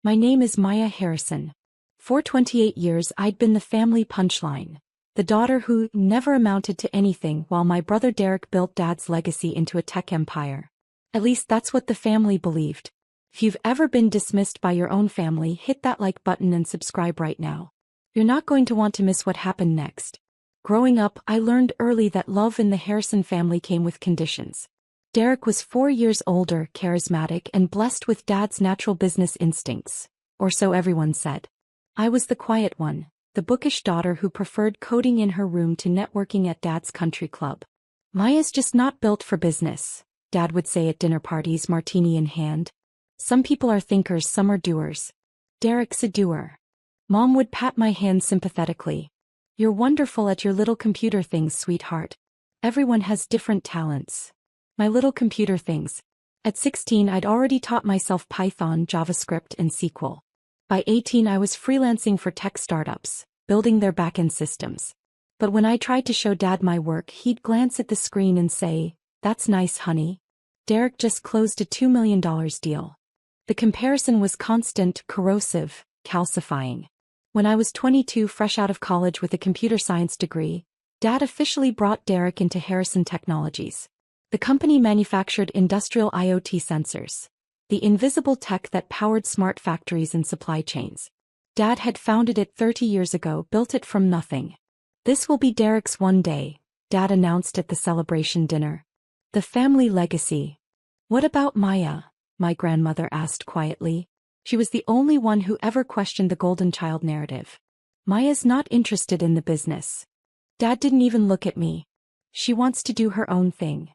My name is Maya Harrison. For 28 years I'd been the family punchline. The daughter who never amounted to anything while my brother Derek built Dad's legacy into a tech empire. At least that's what the family believed. If you've ever been dismissed by your own family, hit that like button and subscribe right now. You're not going to want to miss what happened next. Growing up, I learned early that love in the Harrison family came with conditions. Derek was 4 years older, charismatic, and blessed with Dad's natural business instincts. Or so everyone said. I was the quiet one, the bookish daughter who preferred coding in her room to networking at Dad's country club. Maya's just not built for business, Dad would say at dinner parties, martini in hand. Some people are thinkers, some are doers. Derek's a doer. Mom would pat my hand sympathetically. You're wonderful at your little computer things, sweetheart. Everyone has different talents. My little computer things. At 16 I'd already taught myself Python, JavaScript, and SQL. By 18 I was freelancing for tech startups, building their backend systems. But when I tried to show Dad my work, he'd glance at the screen and say, "That's nice, honey. Derek just closed a $2 million deal." The comparison was constant, corrosive, calcifying. When I was 22, fresh out of college with a computer science degree, Dad officially brought Derek into Harrison Technologies. The company manufactured industrial IoT sensors, the invisible tech that powered smart factories and supply chains. Dad had founded it 30 years ago, built it from nothing. This will be Derek's one day, Dad announced at the celebration dinner. The family legacy. What about Maya? My grandmother asked quietly. She was the only one who ever questioned the golden child narrative. Maya's not interested in the business. Dad didn't even look at me. She wants to do her own thing.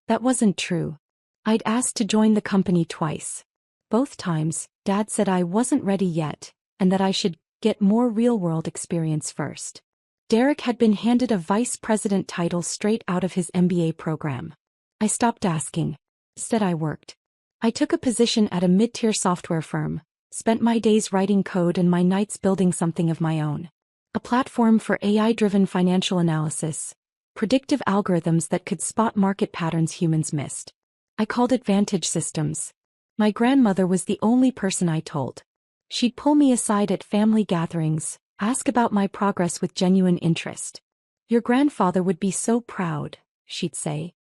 That wasn't true. I'd asked to join the company twice. Both times, Dad said I wasn't ready yet, and that I should get more real-world experience first. Derek had been handed a vice president title straight out of his MBA program. I stopped asking. Instead I worked. I took a position at a mid-tier software firm, spent my days writing code and my nights building something of my own. A platform for AI-driven financial analysis, predictive algorithms that could spot market patterns humans missed. I called it Vantage Systems. My grandmother was the only person I told. She'd pull me aside at family gatherings, ask about my progress with genuine interest. "Your grandfather would be so proud," she'd say.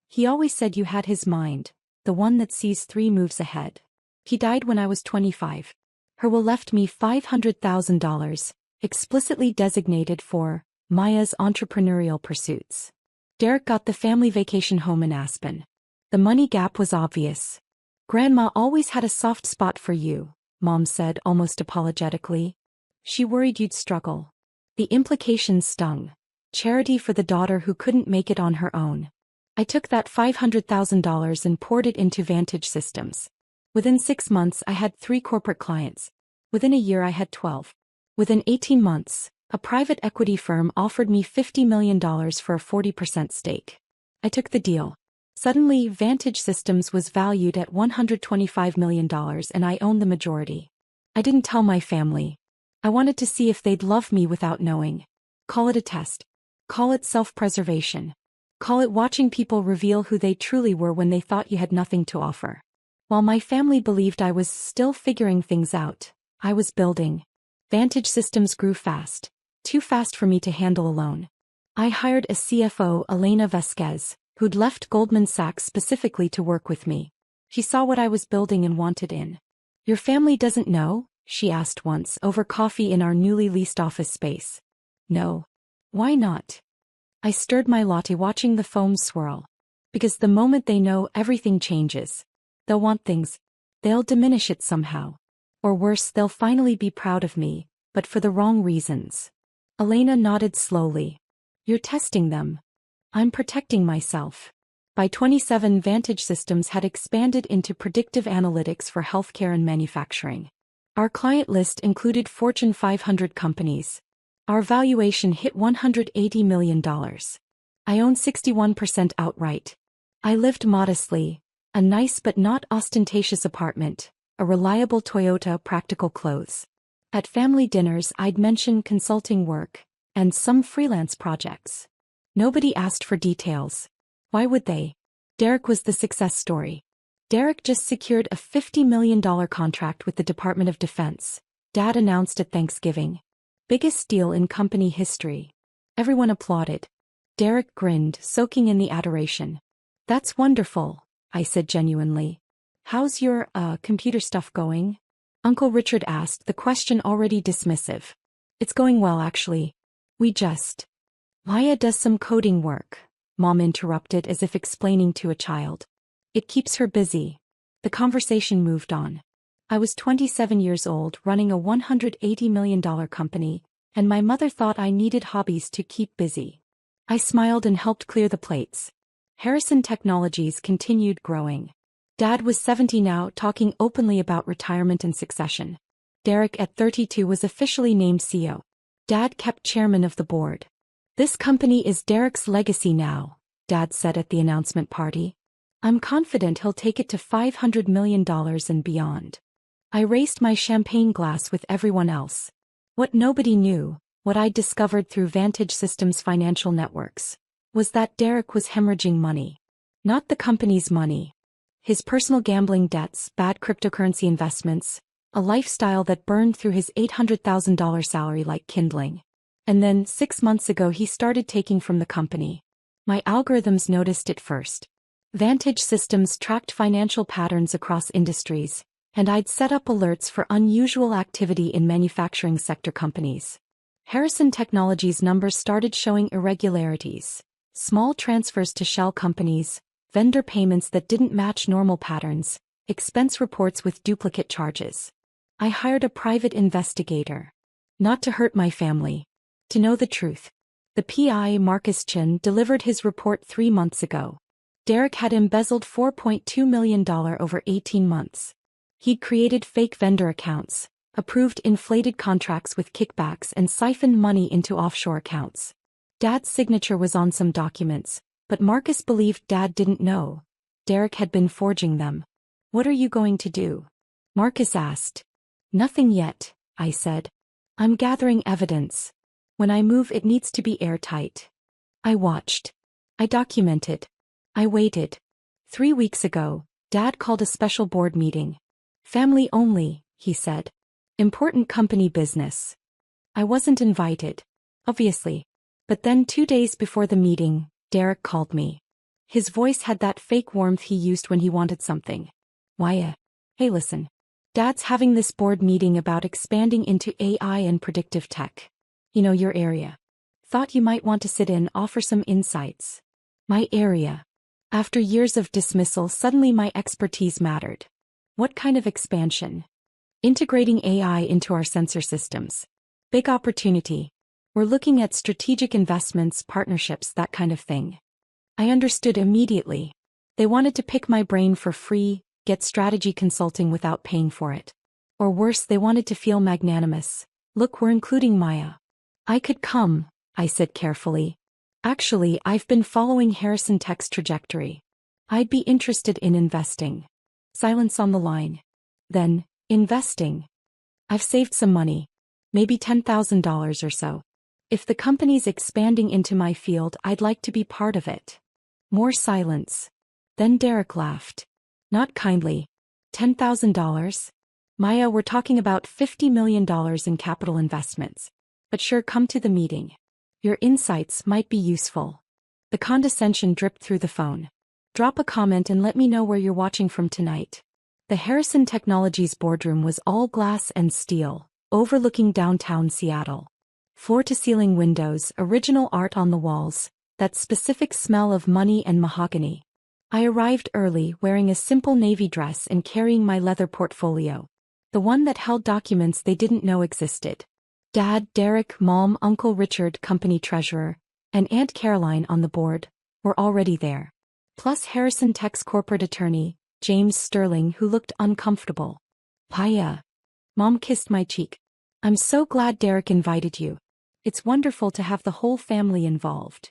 "He always said you had his mind, the one that sees 3 moves ahead." He died when I was 25. Her will left me $500,000, explicitly designated for Maya's entrepreneurial pursuits. Derek got the family vacation home in Aspen. The money gap was obvious. "Grandma always had a soft spot for you," Mom said almost apologetically. She worried you'd struggle. The implications stung. Charity for the daughter who couldn't make it on her own. I took that $500,000 and poured it into Vantage Systems. Within 6 months I had 3 corporate clients. Within a year I had 12. Within 18 months, a private equity firm offered me $50 million for a 40% stake. I took the deal. Suddenly, Vantage Systems was valued at $125 million and I owned the majority. I didn't tell my family. I wanted to see if they'd love me without knowing. Call it a test. Call it self-preservation. Call it watching people reveal who they truly were when they thought you had nothing to offer. While my family believed I was still figuring things out, I was building. Vantage Systems grew fast. Too fast for me to handle alone. I hired a CFO, Elena Vasquez, who'd left Goldman Sachs specifically to work with me. She saw what I was building and wanted in. "Your family doesn't know?" she asked once over coffee in our newly leased office space. "No." "Why not?" I stirred my latte, watching the foam swirl. "Because the moment they know, everything changes. They'll want things. They'll diminish it somehow. Or worse, they'll finally be proud of me, but for the wrong reasons." Elena nodded slowly. "You're testing them." "I'm protecting myself." By 27, Vantage Systems had expanded into predictive analytics for healthcare and manufacturing. Our client list included Fortune 500 companies. Our valuation hit $180 million. I owned 61% outright. I lived modestly, a nice but not ostentatious apartment, a reliable Toyota, practical clothes. At family dinners I'd mention consulting work, and some freelance projects. Nobody asked for details. Why would they? Derek was the success story. Derek just secured a $50 million contract with the Department of Defense, Dad announced at Thanksgiving. Biggest deal in company history. Everyone applauded. Derek grinned, soaking in the adoration. That's wonderful, I said genuinely. How's your, computer stuff going? Uncle Richard asked, the question already dismissive. It's going well, actually. Maya does some coding work, Mom interrupted as if explaining to a child. It keeps her busy. The conversation moved on. I was 27 years old running a $180 million company, and my mother thought I needed hobbies to keep busy. I smiled and helped clear the plates. Harrison Technologies continued growing. Dad was 70 now, talking openly about retirement and succession. Derek at 32 was officially named CEO. Dad kept chairman of the board. This company is Derek's legacy now, Dad said at the announcement party. I'm confident he'll take it to $500 million and beyond. I raised my champagne glass with everyone else. What nobody knew, what I'd discovered through Vantage Systems Financial Networks, was that Derek was hemorrhaging money. Not the company's money. His personal gambling debts, bad cryptocurrency investments, a lifestyle that burned through his $800,000 salary like kindling. And then, 6 months ago he started taking from the company. My algorithms noticed it first. Vantage Systems tracked financial patterns across industries, and I'd set up alerts for unusual activity in manufacturing sector companies. Harrison Technologies' numbers started showing irregularities. Small transfers to shell companies, vendor payments that didn't match normal patterns, expense reports with duplicate charges. I hired a private investigator. Not to hurt my family. To know the truth. The PI, Marcus Chin, delivered his report 3 months ago. Derek had embezzled $4.2 million over 18 months. He'd created fake vendor accounts, approved inflated contracts with kickbacks and siphoned money into offshore accounts. Dad's signature was on some documents, but Marcus believed Dad didn't know. Derek had been forging them. What are you going to do? Marcus asked. Nothing yet, I said. I'm gathering evidence. When I move it needs to be airtight. I watched. I documented. I waited. 3 weeks ago, Dad called a special board meeting. Family only, he said. Important company business. I wasn't invited. Obviously. But then 2 days before the meeting, Derek called me. His voice had that fake warmth he used when he wanted something. Maya. Hey, listen. Dad's having this board meeting about expanding into AI and predictive tech. You know, your area. Thought you might want to sit in, offer some insights. My area. After years of dismissal, suddenly my expertise mattered. What kind of expansion? Integrating AI into our sensor systems. Big opportunity. We're looking at strategic investments, partnerships, that kind of thing. I understood immediately. They wanted to pick my brain for free, get strategy consulting without paying for it. Or worse, they wanted to feel magnanimous. Look, we're including Maya. I could come, I said carefully. Actually, I've been following Harrison Tech's trajectory. I'd be interested in investing. Silence on the line. Then, investing. I've saved some money. Maybe $10,000 or so. If the company's expanding into my field, I'd like to be part of it. More silence. Then Derek laughed. Not kindly. $10,000? Maya, we're talking about $50 million in capital investments. But sure, come to the meeting. Your insights might be useful. The condescension dripped through the phone. Drop a comment and let me know where you're watching from tonight. The Harrison Technologies boardroom was all glass and steel, overlooking downtown Seattle. Floor-to-ceiling windows, original art on the walls, that specific smell of money and mahogany. I arrived early, wearing a simple navy dress and carrying my leather portfolio. The one that held documents they didn't know existed. Dad, Derek, Mom, Uncle Richard, company treasurer, and Aunt Caroline on the board, were already there. Plus Harrison Tech's corporate attorney, James Sterling, who looked uncomfortable. Paya. Mom kissed my cheek. I'm so glad Derek invited you. It's wonderful to have the whole family involved.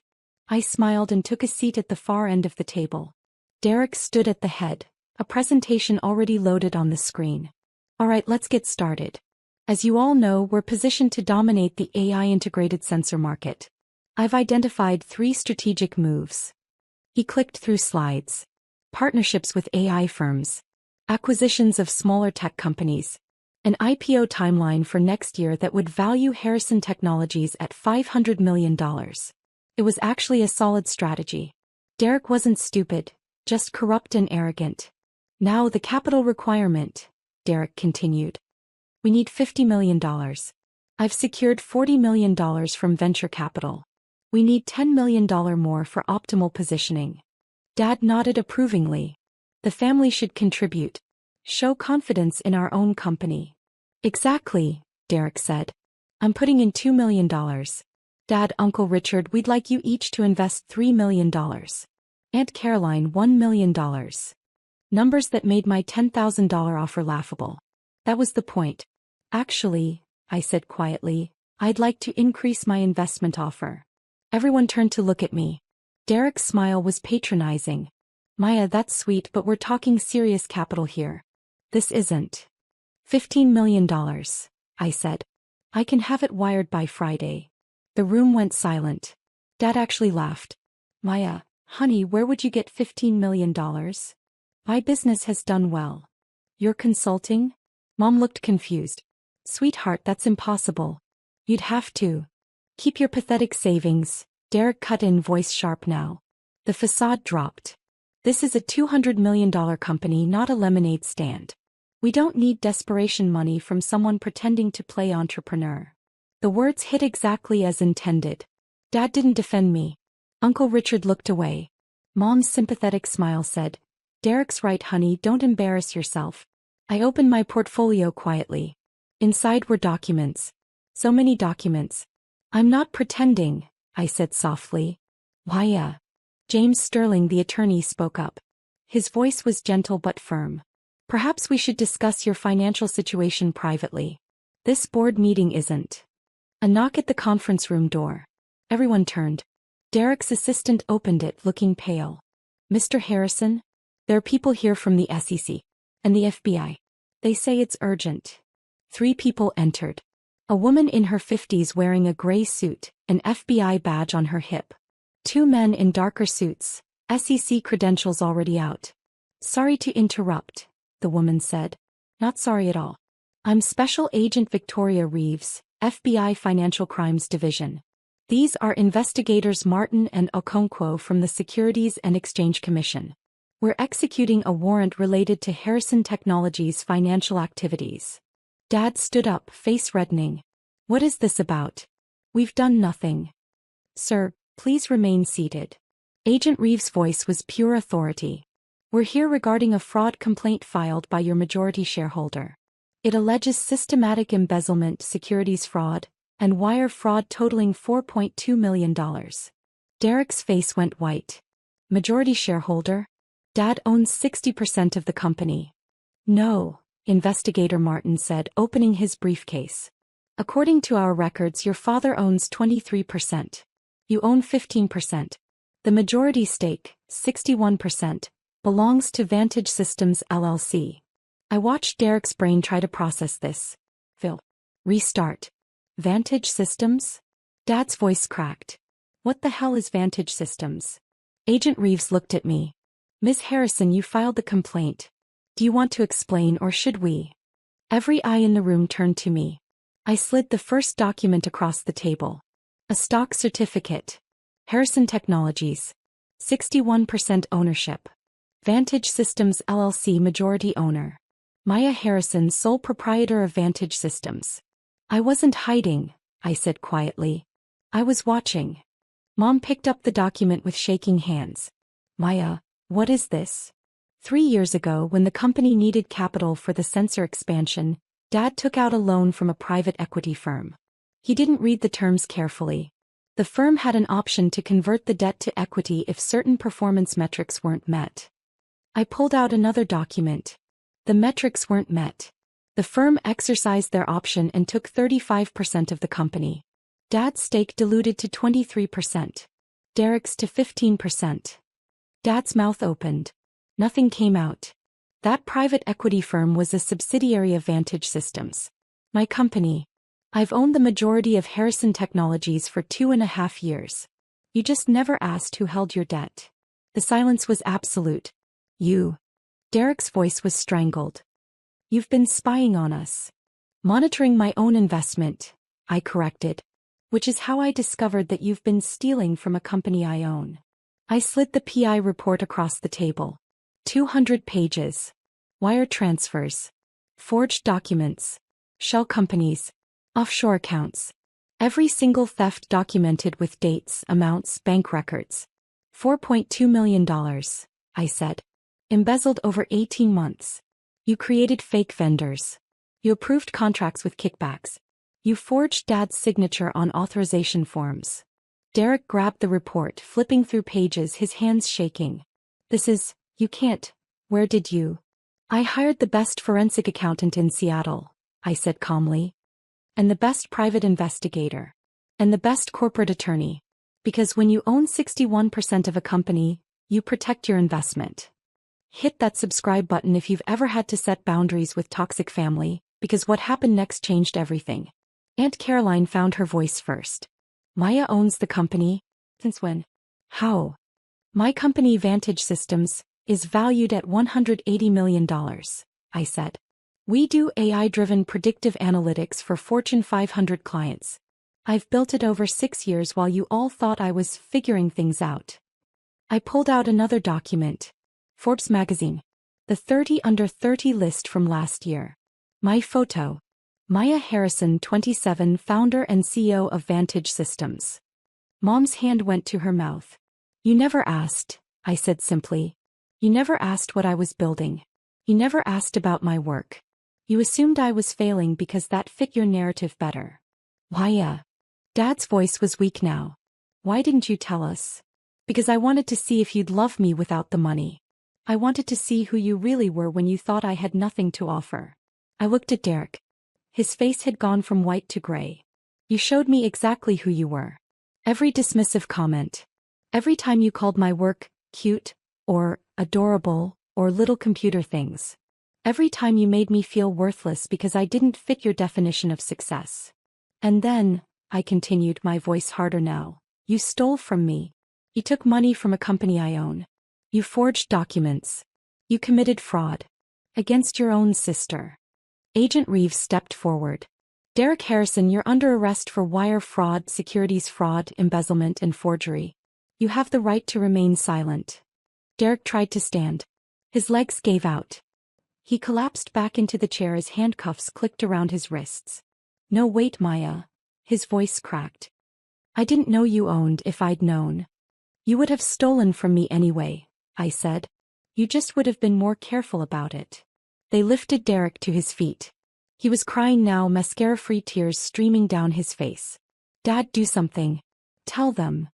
I smiled and took a seat at the far end of the table. Derek stood at the head, a presentation already loaded on the screen. All right, let's get started. As you all know, we're positioned to dominate the AI-integrated sensor market. I've identified 3 strategic moves. He clicked through slides. partnerships with AI firms, acquisitions of smaller tech companies, an IPO timeline for next year that would value Harrison Technologies at $500 million. It was actually a solid strategy. Derek wasn't stupid, just corrupt and arrogant. Now the capital requirement, Derek continued. We need $50 million. I've secured $40 million from venture capital. We need $10 million more for optimal positioning. Dad nodded approvingly. The family should contribute. Show confidence in our own company. Exactly, Derek said. I'm putting in $2 million. Dad, Uncle Richard, we'd like you each to invest $3 million. Aunt Caroline, $1 million. Numbers that made my $10,000 offer laughable. That was the point. Actually, I said quietly, I'd like to increase my investment offer. Everyone turned to look at me. Derek's smile was patronizing. Maya, that's sweet, but we're talking serious capital here. This isn't. $15 million, I said. I can have it wired by Friday. The room went silent. Dad actually laughed. Maya, honey, where would you get $15 million? My business has done well. You're consulting? Mom looked confused. Sweetheart, that's impossible. You'd have to. Keep your pathetic savings, Derek cut in, voice sharp now. The facade dropped. This is a $200 million company, not a lemonade stand. We don't need desperation money from someone pretending to play entrepreneur. The words hit exactly as intended. Dad didn't defend me. Uncle Richard looked away. Mom's sympathetic smile said, Derek's right, honey, don't embarrass yourself. I opened my portfolio quietly. Inside were documents. So many documents. I'm not pretending, I said softly. Why, James Sterling, the attorney, spoke up. His voice was gentle but firm. Perhaps we should discuss your financial situation privately. This board meeting isn't. A knock at the conference room door. Everyone turned. Derek's assistant opened it, looking pale. Mr. Harrison? There are people here from the SEC and the FBI. They say it's urgent. 3 people entered. A woman in her 50s wearing a gray suit, an FBI badge on her hip. 2 men in darker suits, SEC credentials already out. Sorry to interrupt, the woman said. Not sorry at all. I'm Special Agent Victoria Reeves, FBI Financial Crimes Division. These are investigators Martin and Okonkwo from the Securities and Exchange Commission. We're executing a warrant related to Harrison Technologies' financial activities. Dad stood up, face reddening. What is this about? We've done nothing. Sir, please remain seated. Agent Reeves' voice was pure authority. We're here regarding a fraud complaint filed by your majority shareholder. It alleges systematic embezzlement, securities fraud, and wire fraud totaling $4.2 million. Derek's face went white. Majority shareholder? Dad owns 60% of the company. No, Investigator Martin said, opening his briefcase. According to our records, your father owns 23%. You own 15%. The majority stake, 61%, belongs to Vantage Systems LLC. I watched Derek's brain try to process this. Phil. Restart. Vantage Systems? Dad's voice cracked. What the hell is Vantage Systems? Agent Reeves looked at me. Ms. Harrison, you filed the complaint. Do you want to explain, or should we? Every eye in the room turned to me. I slid the first document across the table. A stock certificate. Harrison Technologies. 61% ownership. Vantage Systems LLC majority owner. Maya Harrison, sole proprietor of Vantage Systems. I wasn't hiding, I said quietly. I was watching. Mom picked up the document with shaking hands. Maya, what is this? 3 years ago, when the company needed capital for the sensor expansion, Dad took out a loan from a private equity firm. He didn't read the terms carefully. The firm had an option to convert the debt to equity if certain performance metrics weren't met. I pulled out another document. The metrics weren't met. The firm exercised their option and took 35% of the company. Dad's stake diluted to 23%. Derek's to 15%. Dad's mouth opened. Nothing came out. That private equity firm was a subsidiary of Vantage Systems. My company. I've owned the majority of Harrison Technologies for 2.5 years. You just never asked who held your debt. The silence was absolute. You. Derek's voice was strangled. You've been spying on us. Monitoring my own investment, I corrected. Which is how I discovered that you've been stealing from a company I own. I slid the PI report across the table. 200 pages. Wire transfers. Forged documents. Shell companies. Offshore accounts. Every single theft documented with dates, amounts, bank records. $4.2 million, I said. Embezzled over 18 months. You created fake vendors. You approved contracts with kickbacks. You forged Dad's signature on authorization forms. Derek grabbed the report, flipping through pages, his hands shaking. You can't. Where did you? I hired the best forensic accountant in Seattle, I said calmly. And the best private investigator. And the best corporate attorney. Because when you own 61% of a company, you protect your investment. Hit that subscribe button if you've ever had to set boundaries with toxic family, because what happened next changed everything. Aunt Caroline found her voice first. Maya owns the company? Since when? How? My company, Vantage Systems, is valued at $180 million, I said. We do AI-driven predictive analytics for Fortune 500 clients. I've built it over 6 years while you all thought I was figuring things out. I pulled out another document. Forbes magazine. The 30 under 30 list from last year. My photo. Maya Harrison, 27, founder and CEO of Vantage Systems. Mom's hand went to her mouth. You never asked, I said simply. You never asked what I was building. You never asked about my work. You assumed I was failing because that fit your narrative better. Maya. Dad's voice was weak now. Why didn't you tell us? Because I wanted to see if you'd love me without the money. I wanted to see who you really were when you thought I had nothing to offer. I looked at Derek. His face had gone from white to gray. You showed me exactly who you were. Every dismissive comment. Every time you called my work cute, or adorable, or little computer things. Every time you made me feel worthless because I didn't fit your definition of success. And then, I continued, my voice harder now, you stole from me. You took money from a company I own. You forged documents. You committed fraud. Against your own sister. Agent Reeves stepped forward. Derek Harrison, you're under arrest for wire fraud, securities fraud, embezzlement, and forgery. You have the right to remain silent. Derek tried to stand. His legs gave out. He collapsed back into the chair as handcuffs clicked around his wrists. No, wait, Maya. His voice cracked. I didn't know you owned. If I'd known. You would have stolen from me anyway, I said. You just would have been more careful about it. They lifted Derek to his feet. He was crying now, mascara-free tears streaming down his face. Dad, do something. Tell them.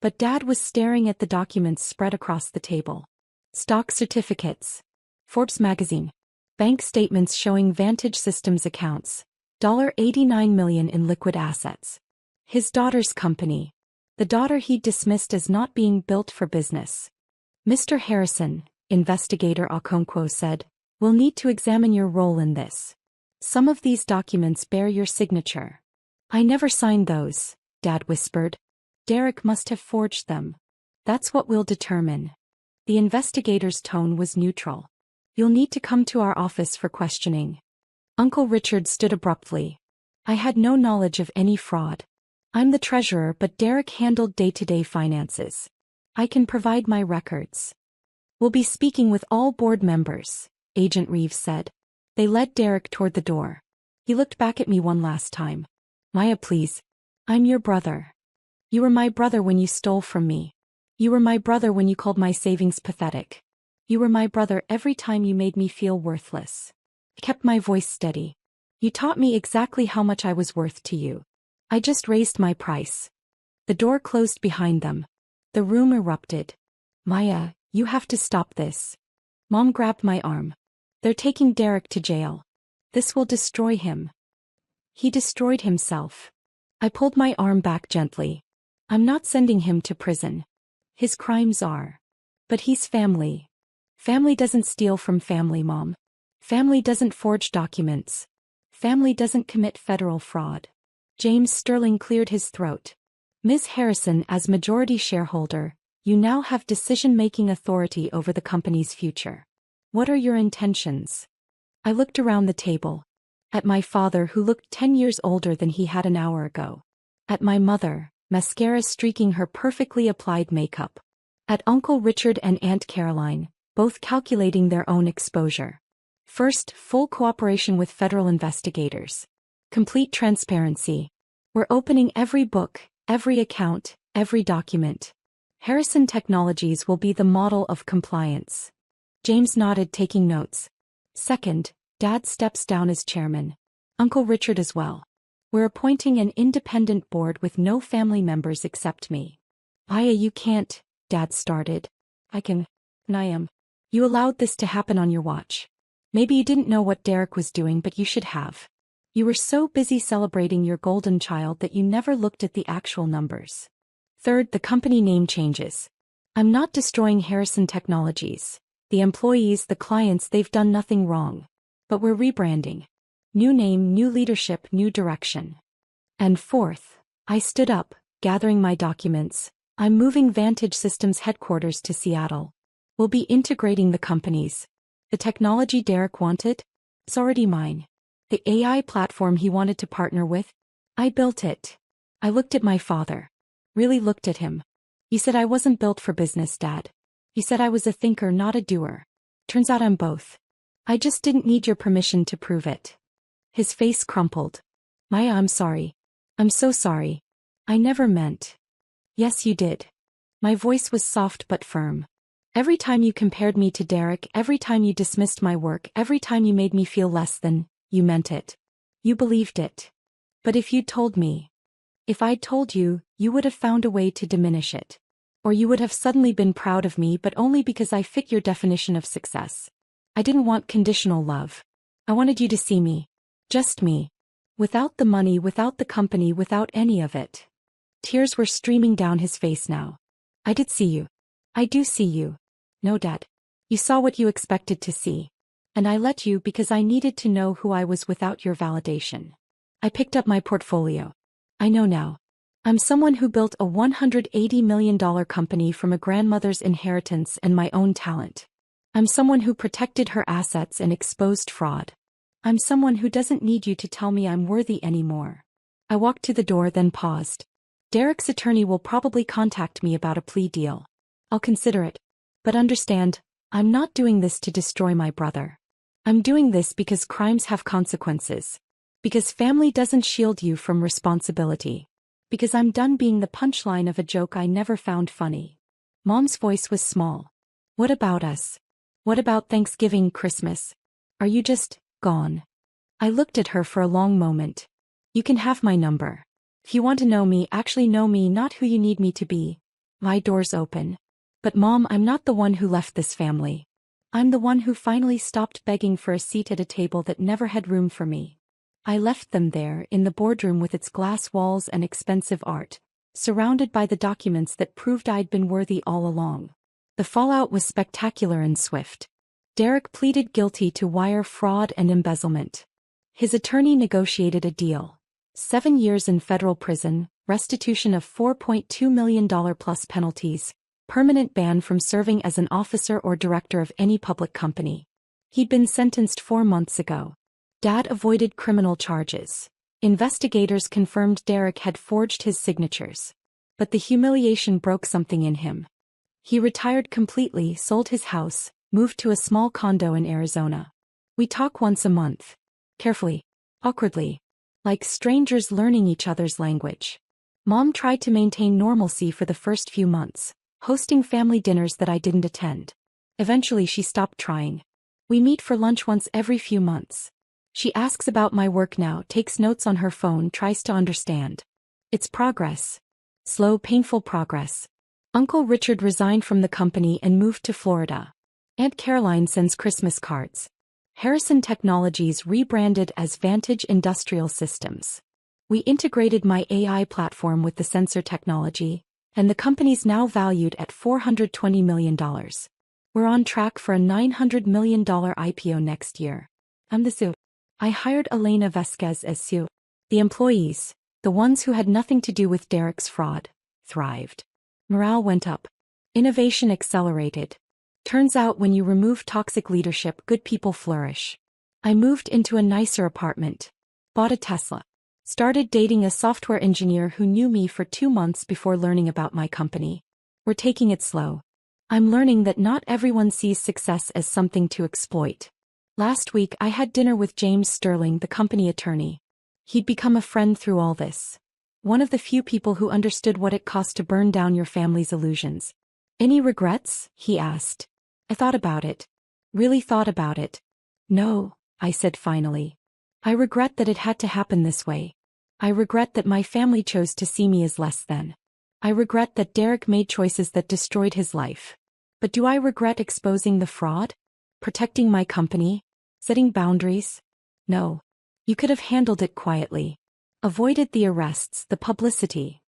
But Dad was staring at the documents spread across the table. Stock certificates. Forbes magazine. Bank statements showing Vantage Systems accounts. $89 million in liquid assets. His daughter's company. The daughter he dismissed as not being built for business. Mr. Harrison, investigator Okonkwo said, we'll need to examine your role in this. Some of these documents bear your signature. I never signed those, Dad whispered. Derek must have forged them. That's what we'll determine. The investigator's tone was neutral. You'll need to come to our office for questioning. Uncle Richard stood abruptly. I had no knowledge of any fraud. I'm the treasurer, but Derek handled day-to-day finances. I can provide my records. We'll be speaking with all board members, Agent Reeves said. They led Derek toward the door. He looked back at me one last time. Maya, please. I'm your brother. You were my brother when you stole from me. You were my brother when you called my savings pathetic. You were my brother every time you made me feel worthless. I kept my voice steady. You taught me exactly how much I was worth to you. I just raised my price. The door closed behind them. The room erupted. Maya, you have to stop this. Mom grabbed my arm. They're taking Derek to jail. This will destroy him. He destroyed himself. I pulled my arm back gently. I'm not sending him to prison. His crimes are. But he's family. Family doesn't steal from family, Mom. Family doesn't forge documents. Family doesn't commit federal fraud. James Sterling cleared his throat. Ms. Harrison, as majority shareholder, You now have decision-making authority over the company's future. What are your intentions? I looked around the table. At my father, who looked 10 years older than he had an hour ago. At my mother, mascara streaking her perfectly applied makeup. At Uncle Richard and Aunt Caroline, both calculating their own exposure. First, full cooperation with federal investigators. Complete transparency. We're opening every book, every account, every document. Harrison Technologies will be the model of compliance. James nodded, taking notes. Second, Dad steps down as chairman. Uncle Richard as well. We're appointing an independent board with no family members except me. Aya, you can't, Dad started. I can. And I am. You allowed this to happen on your watch. Maybe you didn't know what Derek was doing, but you should have. You were so busy celebrating your golden child that you never looked at the actual numbers. Third, the company name changes. I'm not destroying Harrison Technologies. The employees, the clients, they've done nothing wrong. But we're rebranding. New name, new leadership, new direction. And fourth, I stood up, gathering my documents. I'm moving Vantage Systems headquarters to Seattle. We'll be integrating the companies. The technology Derek wanted? It's already mine. The AI platform he wanted to partner with? I built it. I looked at my father. Really looked at him. You said I wasn't built for business, Dad. You said I was a thinker, not a doer. Turns out I'm both. I just didn't need your permission to prove it. His face crumpled. Maya, I'm sorry. I'm so sorry. I never meant. Yes, you did. My voice was soft but firm. Every time you compared me to Derek, every time you dismissed my work, every time you made me feel less than, you meant it. You believed it. But if you'd told me, if I'd told you, you would have found a way to diminish it. Or you would have suddenly been proud of me, but only because I fit your definition of success. I didn't want conditional love. I wanted you to see me. Just me. Without the money, without the company, without any of it. Tears were streaming down his face now. I did see you. I do see you. No, Dad. You saw what you expected to see. And I let you because I needed to know who I was without your validation. I picked up my portfolio. I know now. I'm someone who built a $180 million company from a grandmother's inheritance and my own talent. I'm someone who protected her assets and exposed fraud. I'm someone who doesn't need you to tell me I'm worthy anymore. I walked to the door, then paused. Derek's attorney will probably contact me about a plea deal. I'll consider it. But understand, I'm not doing this to destroy my brother. I'm doing this because crimes have consequences. Because family doesn't shield you from responsibility. Because I'm done being the punchline of a joke I never found funny. Mom's voice was small. What about us? What about Thanksgiving, Christmas? Are you just gone? I looked at her for a long moment. You can have my number. If you want to know me, actually know me, not who you need me to be. My door's open. But Mom, I'm not the one who left this family. I'm the one who finally stopped begging for a seat at a table that never had room for me. I left them there in the boardroom with its glass walls and expensive art, surrounded by the documents that proved I'd been worthy all along. The fallout was spectacular and swift. Derek pleaded guilty to wire fraud and embezzlement. His attorney negotiated a deal. 7 years in federal prison, restitution of $4.2 million plus penalties, permanent ban from serving as an officer or director of any public company. He'd been sentenced 4 months ago. Dad avoided criminal charges. Investigators confirmed Derek had forged his signatures. But the humiliation broke something in him. He retired completely, sold his house, moved to a small condo in Arizona. We talk once a month. Carefully. Awkwardly. Like strangers learning each other's language. Mom tried to maintain normalcy for the first few months, hosting family dinners that I didn't attend. Eventually she stopped trying. We meet for lunch once every few months. She asks about my work now, takes notes on her phone, tries to understand. It's progress. Slow, painful progress. Uncle Richard resigned from the company and moved to Florida. Aunt Caroline sends Christmas cards. Harrison Technologies rebranded as Vantage Industrial Systems. We integrated my AI platform with the sensor technology, and the company's now valued at $420 million. We're on track for a $900 million IPO next year. I'm the CEO. I hired Elena Vasquez as CEO. The employees, the ones who had nothing to do with Derek's fraud, thrived. Morale went up. Innovation accelerated. Turns out when you remove toxic leadership, good people flourish. I moved into a nicer apartment. Bought a Tesla. Started dating a software engineer who knew me for 2 months before learning about my company. We're taking it slow. I'm learning that not everyone sees success as something to exploit. Last week I had dinner with James Sterling, the company attorney. He'd become a friend through all this. One of the few people who understood what it cost to burn down your family's illusions. Any regrets? He asked. I thought about it. Really thought about it. No, I said finally. I regret that it had to happen this way. I regret that my family chose to see me as less than. I regret that Derek made choices that destroyed his life. But do I regret exposing the fraud? Protecting my company? Setting boundaries? No. You could have handled it quietly. Avoided the arrests, the publicity.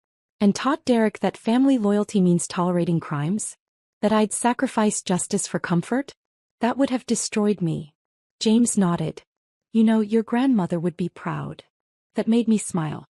And taught Derek that family loyalty means tolerating crimes? That I'd sacrifice justice for comfort? That would have destroyed me. James nodded. You know, your grandmother would be proud. That made me smile.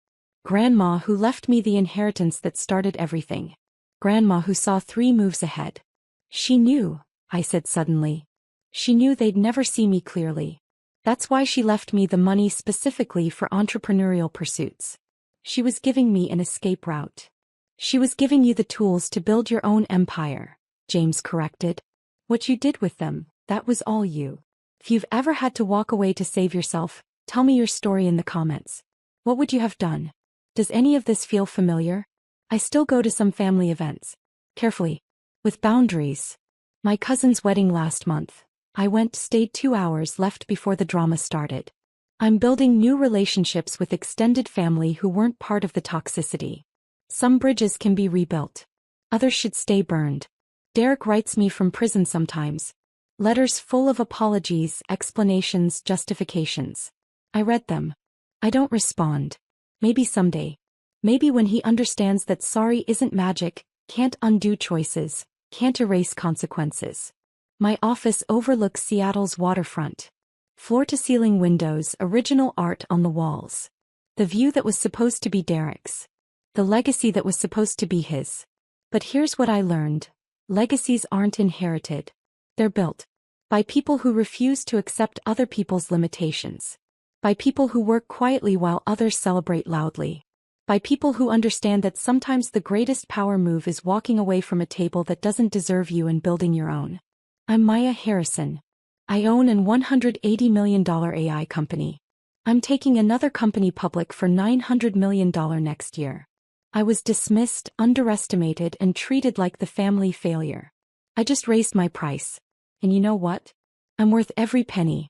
Grandma who left me the inheritance that started everything. Grandma who saw 3 moves ahead. She knew, I said suddenly. She knew they'd never see me clearly. That's why she left me the money specifically for entrepreneurial pursuits. She was giving me an escape route. She was giving you the tools to build your own empire, James corrected. What you did with them, that was all you. If you've ever had to walk away to save yourself, tell me your story in the comments. What would you have done? Does any of this feel familiar? I still go to some family events. Carefully. With boundaries. My cousin's wedding last month. I went, stayed 2 hours, left before the drama started. I'm building new relationships with extended family who weren't part of the toxicity. Some bridges can be rebuilt. Others should stay burned. Derek writes me from prison sometimes. Letters full of apologies, explanations, justifications. I read them. I don't respond. Maybe someday. Maybe when he understands that sorry isn't magic, can't undo choices, can't erase consequences. My office overlooks Seattle's waterfront. Floor-to-ceiling windows, original art on the walls. The view that was supposed to be Derek's. The legacy that was supposed to be his. But here's what I learned. Legacies aren't inherited. They're built. By people who refuse to accept other people's limitations. By people who work quietly while others celebrate loudly. By people who understand that sometimes the greatest power move is walking away from a table that doesn't deserve you and building your own. I'm Maya Harrison. I own an $180 million AI company. I'm taking another company public for $900 million next year. I was dismissed, underestimated, and treated like the family failure. I just raised my price. And you know what? I'm worth every penny.